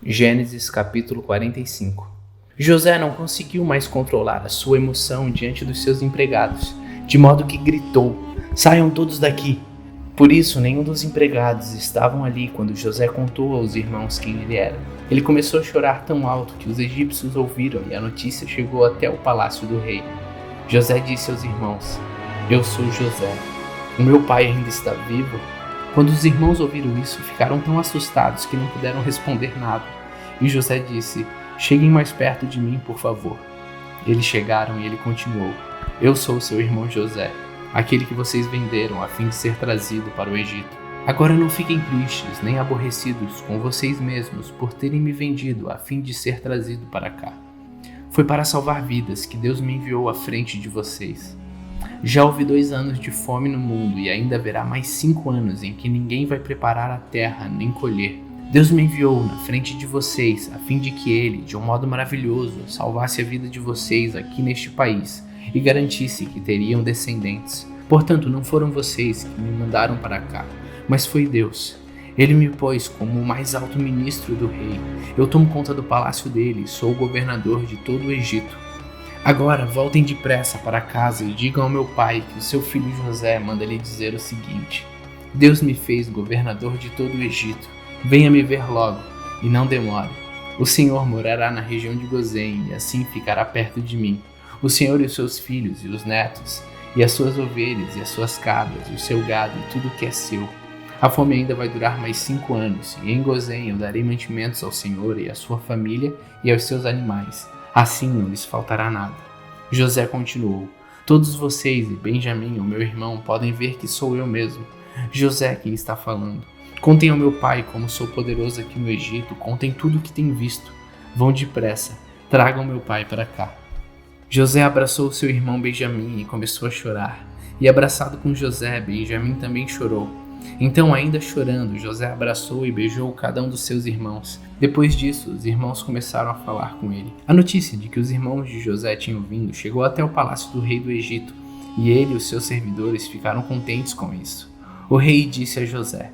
Gênesis capítulo 45. José não conseguiu mais controlar a sua emoção diante dos seus empregados, de modo que gritou: "Saiam todos daqui!" Por isso, nenhum dos empregados estavam ali quando José contou aos irmãos quem ele era. Ele começou a chorar tão alto que os egípcios ouviram e a notícia chegou até o palácio do rei. José disse aos irmãos: "Eu sou José. O meu pai ainda está vivo?" Quando os irmãos ouviram isso, ficaram tão assustados que não puderam responder nada. E José disse: "Cheguem mais perto de mim, por favor." Eles chegaram e ele continuou: "Eu sou seu irmão José, aquele que vocês venderam a fim de ser trazido para o Egito. Agora não fiquem tristes nem aborrecidos com vocês mesmos por terem me vendido a fim de ser trazido para cá. Foi para salvar vidas que Deus me enviou à frente de vocês. Já houve 2 anos de fome no mundo e ainda haverá mais 5 anos em que ninguém vai preparar a terra nem colher. Deus me enviou na frente de vocês a fim de que Ele, de um modo maravilhoso, salvasse a vida de vocês aqui neste país e garantisse que teriam descendentes. Portanto, não foram vocês que me mandaram para cá, mas foi Deus. Ele me pôs como o mais alto ministro do rei. Eu tomo conta do palácio dele e sou o governador de todo o Egito. Agora voltem depressa para casa e digam ao meu pai que o seu filho José manda lhe dizer o seguinte: Deus me fez governador de todo o Egito. Venha me ver logo, e não demore. O Senhor morará na região de Gozém e assim ficará perto de mim. O Senhor e os seus filhos e os netos, e as suas ovelhas e as suas cabras, e o seu gado e tudo que é seu. A fome ainda vai durar mais 5 anos, e em Gozém eu darei mantimentos ao Senhor e à sua família e aos seus animais. Assim não lhes faltará nada." José continuou: "Todos vocês e Benjamim, o meu irmão, podem ver que sou eu mesmo, José, quem está falando. Contem ao meu pai como sou poderoso aqui no Egito, contem tudo o que têm visto. Vão depressa, tragam meu pai para cá." José abraçou seu irmão Benjamim e começou a chorar. E abraçado com José, Benjamim também chorou. Então, ainda chorando, José abraçou e beijou cada um dos seus irmãos. Depois disso, os irmãos começaram a falar com ele. A notícia de que os irmãos de José tinham vindo chegou até o palácio do rei do Egito, e ele e os seus servidores ficaram contentes com isso. O rei disse a José: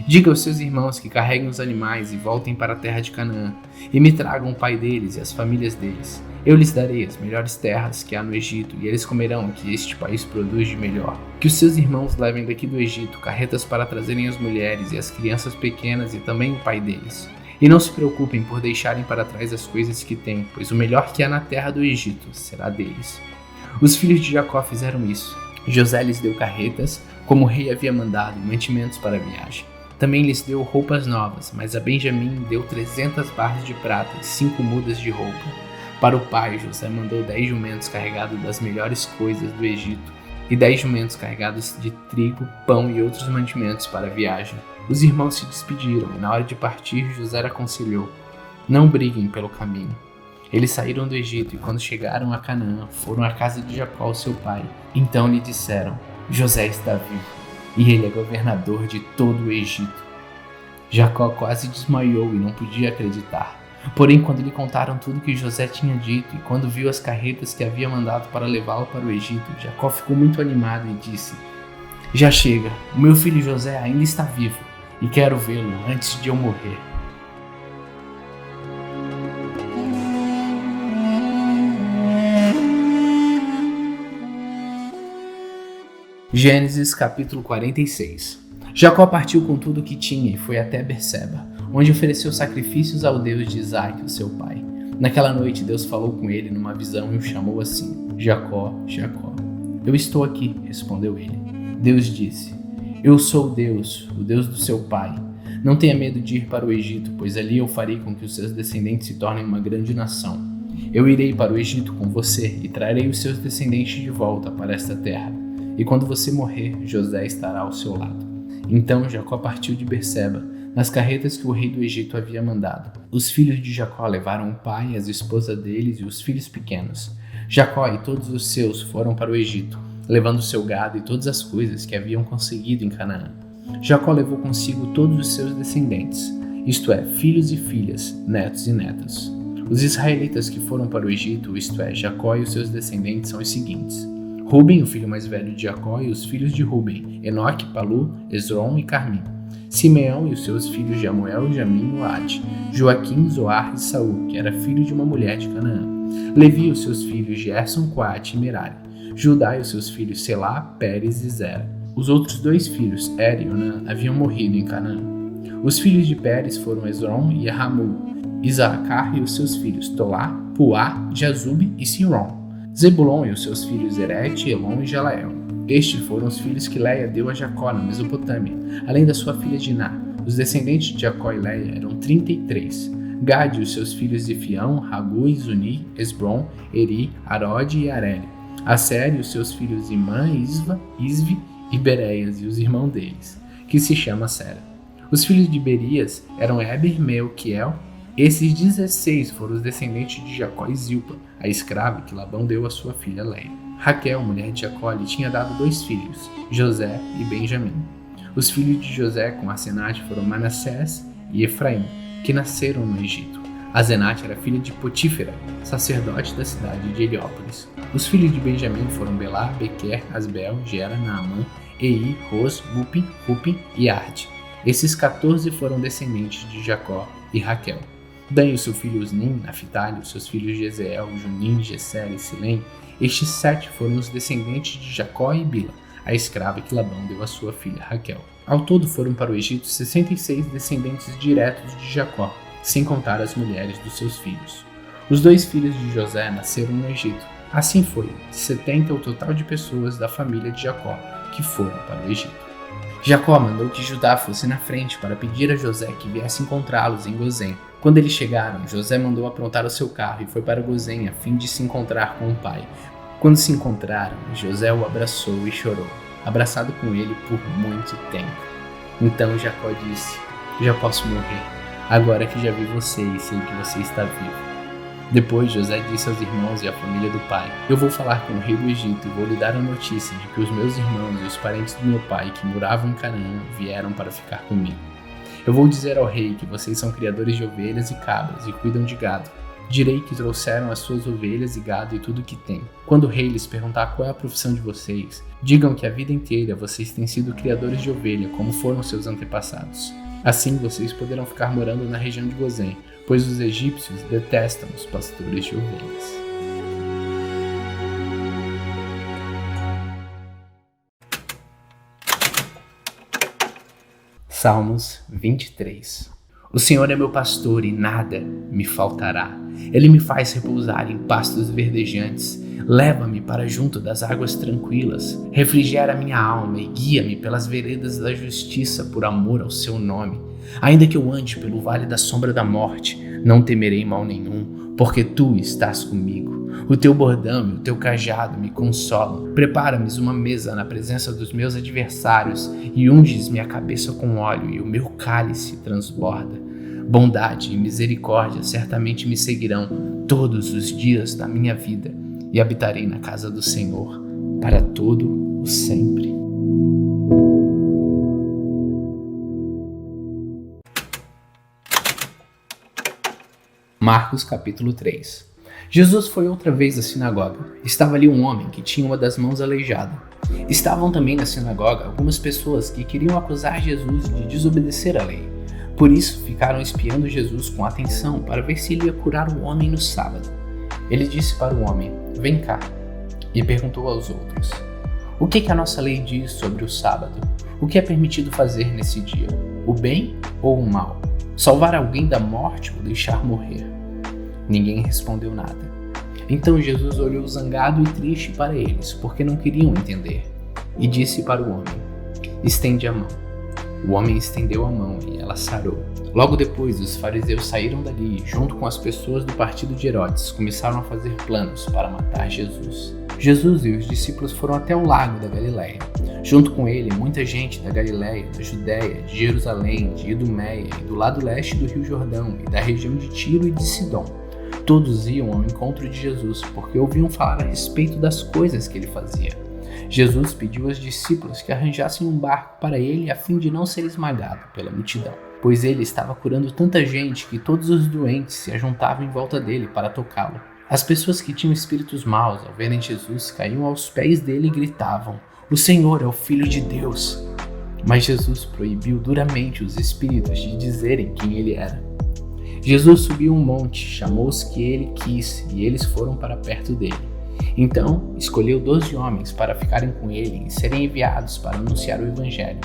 "Diga aos seus irmãos que carreguem os animais e voltem para a terra de Canaã, e me tragam o pai deles e as famílias deles. Eu lhes darei as melhores terras que há no Egito, e eles comerão o que este país produz de melhor. Que os seus irmãos levem daqui do Egito carretas para trazerem as mulheres e as crianças pequenas e também o pai deles. E não se preocupem por deixarem para trás as coisas que têm, pois o melhor que há na terra do Egito será deles." Os filhos de Jacó fizeram isso. José lhes deu carretas, como o rei havia mandado, e mantimentos para a viagem. Também lhes deu roupas novas, mas a Benjamim deu 300 barras de prata e 5 mudas de roupa. Para o pai, José mandou 10 jumentos carregados das melhores coisas do Egito e 10 jumentos carregados de trigo, pão e outros mantimentos para a viagem. Os irmãos se despediram e na hora de partir, José aconselhou: "Não briguem pelo caminho." Eles saíram do Egito e quando chegaram a Canaã, foram à casa de Jacó, seu pai. Então lhe disseram: "José está vivo e ele é governador de todo o Egito." Jacó quase desmaiou e não podia acreditar. Porém, quando lhe contaram tudo que José tinha dito e quando viu as carretas que havia mandado para levá-lo para o Egito, Jacó ficou muito animado e disse: "Já chega, o meu filho José ainda está vivo e quero vê-lo antes de eu morrer." Gênesis capítulo 46. Jacó partiu com tudo o que tinha e foi até Berseba, onde ofereceu sacrifícios ao Deus de Isaque, o seu pai. Naquela noite, Deus falou com ele numa visão e o chamou assim: "Jacó, Jacó." "Eu estou aqui", respondeu ele. Deus disse: "Eu sou Deus, o Deus do seu pai. Não tenha medo de ir para o Egito, pois ali eu farei com que os seus descendentes se tornem uma grande nação. Eu irei para o Egito com você e trarei os seus descendentes de volta para esta terra. E quando você morrer, José estará ao seu lado." Então Jacó partiu de Berseba, nas carretas que o rei do Egito havia mandado. Os filhos de Jacó levaram o pai, as esposas deles e os filhos pequenos. Jacó e todos os seus foram para o Egito, levando seu gado e todas as coisas que haviam conseguido em Canaã. Jacó levou consigo todos os seus descendentes, isto é, filhos e filhas, netos e netas. Os israelitas que foram para o Egito, isto é, Jacó e os seus descendentes, são os seguintes: Ruben, o filho mais velho de Jacó, e os filhos de Ruben: Enoque, Palu, Esrom e Carmim. Simeão e os seus filhos Jamuel, Jamim e Oade, Joaquim, Zoar e Saul, que era filho de uma mulher de Canaã, Levi e os seus filhos Gerson, Coate e Merari, Judá e os seus filhos Selá, Pérez e Zera. Os outros 2 filhos, Er e Onã, haviam morrido em Canaã. Os filhos de Pérez foram Esrom e Ramul, Isacar e os seus filhos Tolá, Puá, Jazube e Sinron, Zebulon e os seus filhos Erete, Elon e Jalael. Estes foram os filhos que Leia deu a Jacó na Mesopotâmia, além da sua filha Diná. Os descendentes de Jacó e Leia eram 33. Gade e os seus filhos Zifião, Ragu, Zuni, Esbron, Eri, Arode e Areli. Asser e os seus filhos Imã, Isvi e Bereias e os irmãos deles, que se chama Sera. Os filhos de Berias eram Eber, Melquiel. Esses 16 foram os descendentes de Jacó e Zilpa, a escrava que Labão deu à sua filha Leia. Raquel, mulher de Jacó, lhe tinha dado 2 filhos, José e Benjamim. Os filhos de José com Asenate foram Manassés e Efraim, que nasceram no Egito. Asenate era filha de Potífera, sacerdote da cidade de Heliópolis. Os filhos de Benjamim foram Belá, Bequer, Asbel, Gera, Naamã, Ei, Ros, Rupi e Arde. Esses 14 foram descendentes de Jacó e Raquel. Dan e o seu filho Osnim, Naphtali, os seus filhos Jezeel, Junim, Gesser e Silém. Estes 7 foram os descendentes de Jacó e Bila, a escrava que Labão deu à sua filha Raquel. Ao todo foram para o Egito 66 descendentes diretos de Jacó, sem contar as mulheres dos seus filhos. Os 2 filhos de José nasceram no Egito. Assim foi, 70 o total de pessoas da família de Jacó que foram para o Egito. Jacó mandou que Judá fosse na frente para pedir a José que viesse encontrá-los em Gozém. Quando eles chegaram, José mandou aprontar o seu carro e foi para Gozém a fim de se encontrar com o pai. Quando se encontraram, José o abraçou e chorou, abraçado com ele por muito tempo. Então Jacó disse: já posso morrer, agora que já vi você e sei que você está vivo. Depois José disse aos irmãos e à família do pai: eu vou falar com o rei do Egito e vou lhe dar a notícia de que os meus irmãos e os parentes do meu pai que moravam em Canaã vieram para ficar comigo. Eu vou dizer ao rei que vocês são criadores de ovelhas e cabras e cuidam de gado. Direi que trouxeram as suas ovelhas e gado e tudo o que têm. Quando o rei lhes perguntar qual é a profissão de vocês, digam que a vida inteira vocês têm sido criadores de ovelha, como foram seus antepassados. Assim vocês poderão ficar morando na região de Gozém, pois os egípcios detestam os pastores de ovelhas. Salmos 23. O Senhor é meu pastor e nada me faltará. Ele me faz repousar em pastos verdejantes. Leva-me para junto das águas tranquilas. Refrigera minha alma e guia-me pelas veredas da justiça por amor ao seu nome. Ainda que eu ande pelo vale da sombra da morte, não temerei mal nenhum, porque tu estás comigo. O teu bordão e o teu cajado me consolam. Prepara-me uma mesa na presença dos meus adversários e unges minha cabeça com óleo e o meu cálice transborda. Bondade e misericórdia certamente me seguirão todos os dias da minha vida e habitarei na casa do Senhor para todo o sempre. Marcos capítulo 3. Jesus foi outra vez à sinagoga. Estava ali um homem que tinha uma das mãos aleijada. Estavam também na sinagoga algumas pessoas que queriam acusar Jesus de desobedecer à lei. Por isso ficaram espiando Jesus com atenção para ver se ele ia curar o homem no sábado. Ele disse para o homem: vem cá, e perguntou aos outros: o que a nossa lei diz sobre o sábado? O que é permitido fazer nesse dia? O bem ou o mal? Salvar alguém da morte ou deixar morrer? Ninguém respondeu nada. Então Jesus olhou zangado e triste para eles, porque não queriam entender, e disse para o homem: estende a mão. O homem estendeu a mão e ela sarou. Logo depois, os fariseus saíram dali e, junto com as pessoas do partido de Herodes, começaram a fazer planos para matar Jesus. Jesus e os discípulos foram até o lago da Galileia. Junto com ele, muita gente da Galileia, da Judéia, de Jerusalém, de Idumeia e do lado leste do Rio Jordão e da região de Tiro e de Sidom. Todos iam ao encontro de Jesus porque ouviam falar a respeito das coisas que ele fazia. Jesus pediu aos discípulos que arranjassem um barco para ele a fim de não ser esmagado pela multidão, pois ele estava curando tanta gente que todos os doentes se ajuntavam em volta dele para tocá-lo. As pessoas que tinham espíritos maus, ao verem Jesus, caíam aos pés dele e gritavam: o Senhor é o Filho de Deus. Mas Jesus proibiu duramente os espíritos de dizerem quem ele era. Jesus subiu um monte, chamou os que ele quis e eles foram para perto dele. Então, escolheu 12 homens para ficarem com ele e serem enviados para anunciar o evangelho.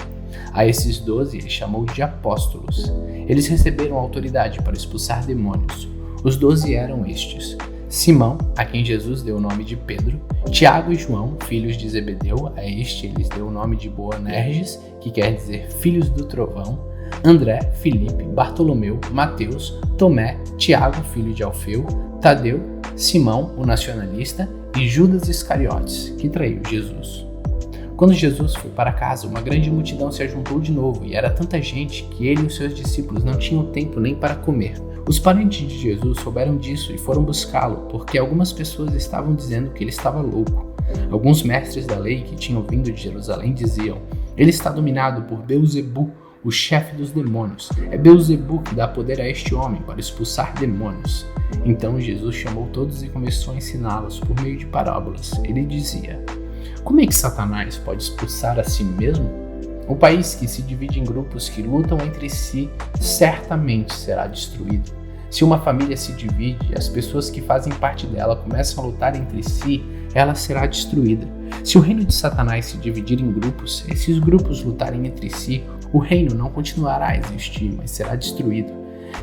A esses 12 ele chamou de apóstolos. Eles receberam autoridade para expulsar demônios. Os 12 eram estes: Simão, a quem Jesus deu o nome de Pedro; Tiago e João, filhos de Zebedeu, a este eles deu o nome de Boanerges, que quer dizer filhos do trovão; André, Filipe, Bartolomeu, Mateus, Tomé, Tiago, filho de Alfeu, Tadeu, Simão, o nacionalista, e Judas Iscariotes, que traiu Jesus. Quando Jesus foi para casa, uma grande multidão se ajuntou de novo, e era tanta gente que ele e os seus discípulos não tinham tempo nem para comer. Os parentes de Jesus souberam disso e foram buscá-lo, porque algumas pessoas estavam dizendo que ele estava louco. Alguns mestres da lei que tinham vindo de Jerusalém diziam: ele está dominado por Beelzebu, o chefe dos demônios. É Beelzebu que dá poder a este homem para expulsar demônios. Então Jesus chamou todos e começou a ensiná-los por meio de parábolas. Ele dizia: como é que Satanás pode expulsar a si mesmo? O país que se divide em grupos que lutam entre si certamente será destruído. Se uma família se divide e as pessoas que fazem parte dela começam a lutar entre si, ela será destruída. Se o reino de Satanás se dividir em grupos, esses grupos lutarem entre si, o reino não continuará a existir, mas será destruído.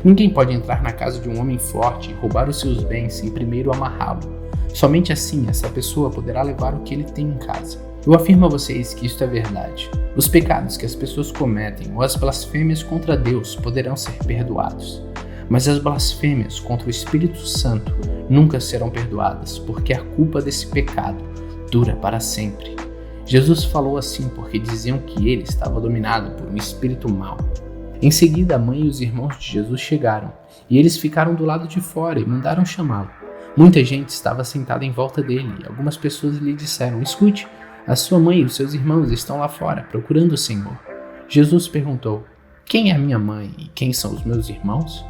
Ninguém pode entrar na casa de um homem forte e roubar os seus bens sem primeiro amarrá-lo. Somente assim essa pessoa poderá levar o que ele tem em casa. Eu afirmo a vocês que isto é verdade. Os pecados que as pessoas cometem ou as blasfêmias contra Deus poderão ser perdoados. Mas as blasfêmias contra o Espírito Santo nunca serão perdoadas, porque a culpa desse pecado dura para sempre. Jesus falou assim porque diziam que ele estava dominado por um espírito mau. Em seguida, a mãe e os irmãos de Jesus chegaram, e eles ficaram do lado de fora e mandaram chamá-lo. Muita gente estava sentada em volta dele, e algumas pessoas lhe disseram: escute, a sua mãe e os seus irmãos estão lá fora, procurando o Senhor. Jesus perguntou: quem é a minha mãe e quem são os meus irmãos?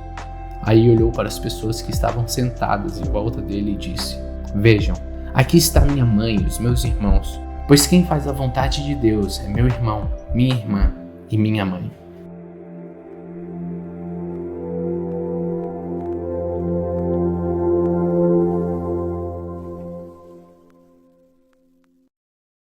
Aí olhou para as pessoas que estavam sentadas em volta dele e disse: vejam, aqui está minha mãe e os meus irmãos, pois quem faz a vontade de Deus é meu irmão, minha irmã e minha mãe.